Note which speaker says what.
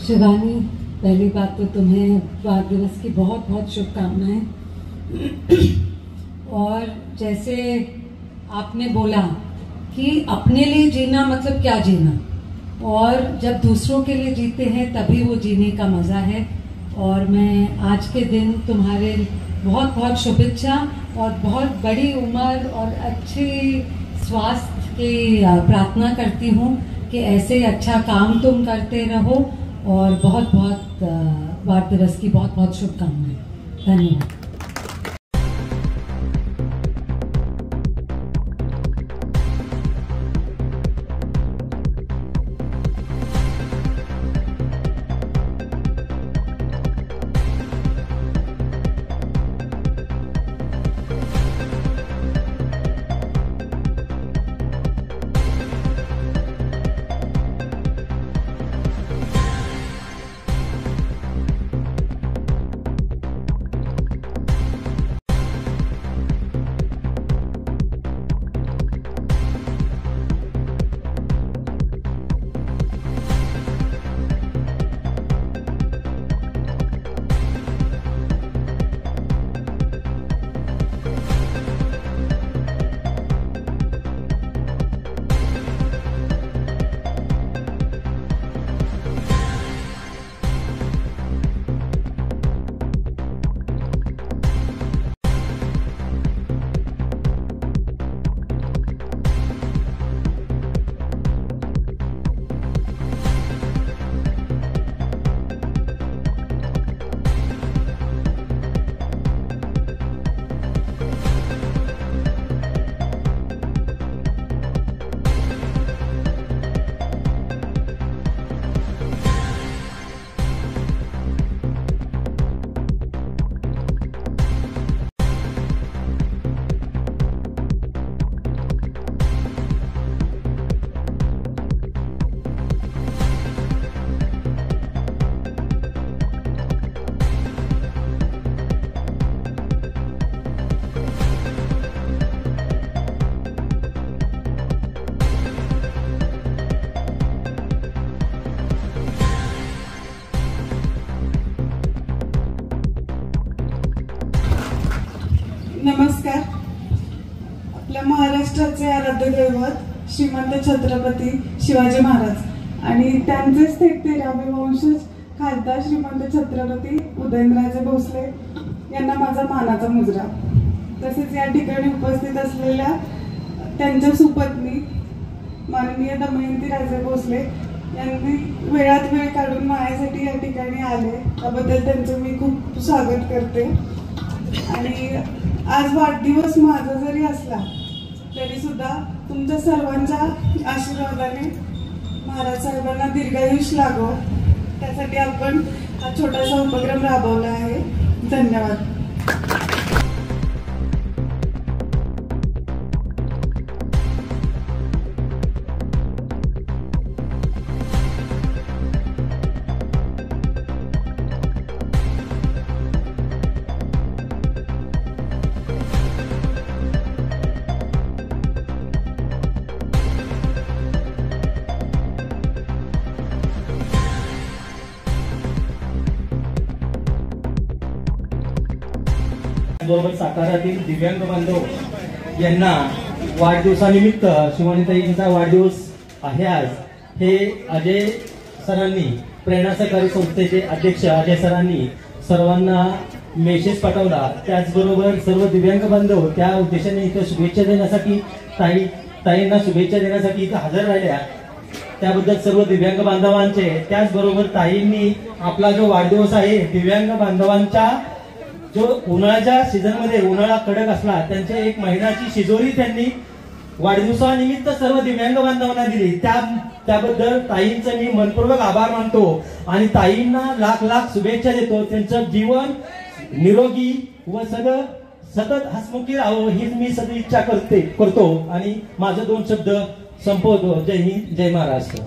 Speaker 1: शिवानी, पहली बात तो तुम्हें बाल दिवस की बहुत बहुत शुभकामनाएं। और जैसे आपने बोला कि अपने लिए जीना मतलब क्या जीना, और जब दूसरों के लिए जीते हैं तभी वो जीने का मज़ा है। और मैं आज के दिन तुम्हारे बहुत बहुत शुभेच्छा और बहुत बड़ी उम्र और अच्छी स्वास्थ्य की प्रार्थना करती हूँ कि ऐसे ही अच्छा काम तुम करते रहो। और बहुत बहुत बाल दिवस की बहुत बहुत शुभकामनाएं। धन्यवाद।
Speaker 2: नमस्कार. आपल्या महाराष्ट्राचे आराध्य दैवत श्रीमंत छत्रपती शिवाजी महाराज आणि त्यांचेच थेट 13वे वंशज खासदार श्रीमंत छत्रपती उदयनराजे भोसले यांना माझा मानाचा मुजरा. तसेच या ठिकाणी उपस्थित असलेल्या त्यांच्या सुपत्नी माननीय दमयंती राजे भोसले यांनी वेळात वेळ काढून माझ्यासाठी या ठिकाणी आले, त्याबद्दल त्यांचं मी खूप स्वागत करते. आणि आज वाढदिवस माझा जरी असला तरी सुद्धा तुमच्या सर्वांच्या आशीर्वादाने महाराज साहेबांना दीर्घायुष्य लाभो त्यासाठी आपण हा छोटासा उपक्रम राबवला आहे. धन्यवाद.
Speaker 3: बरोबर सातारातील दिव्यांग बांधव यांना वाढदिवसानिमित्त शिवानीताईंचा वाढदिवस आहे आज. हे अजय सरांनी, प्रेरणा सहकारी संस्थेचे अध्यक्ष अजय सरांनी सर्वांना मेसेज पाठवला. त्याचबरोबर सर्व दिव्यांग बांधव त्या उद्देशाने इथं शुभेच्छा देण्यासाठी ताईंना शुभेच्छा देण्यासाठी इथं हजर राहिल्या. त्याबद्दल सर्व दिव्यांग बांधवांचे, त्याचबरोबर ताईंनी आपला जो वाढदिवस आहे दिव्यांग बांधवांच्या जो उन्हाळ्याच्या सीझन मध्ये उन्हाळा कडक असला त्यांच्या 1 महिन्याची शिजोरी त्यांनी वाढदिवसानिमित्त सर्व दिव्यांग बांधवांना दिली. त्याबद्दल ताईंचं मी मनपूर्वक आभार मानतो आणि ताईंना लाख लाख शुभेच्छा देतो. त्यांचं जीवन निरोगी व सतत हसमुखी राहावं हीच मी सगळी इच्छा करतो आणि माझं 2 शब्द संपवतो. जय हिंद, जय महाराष्ट्र.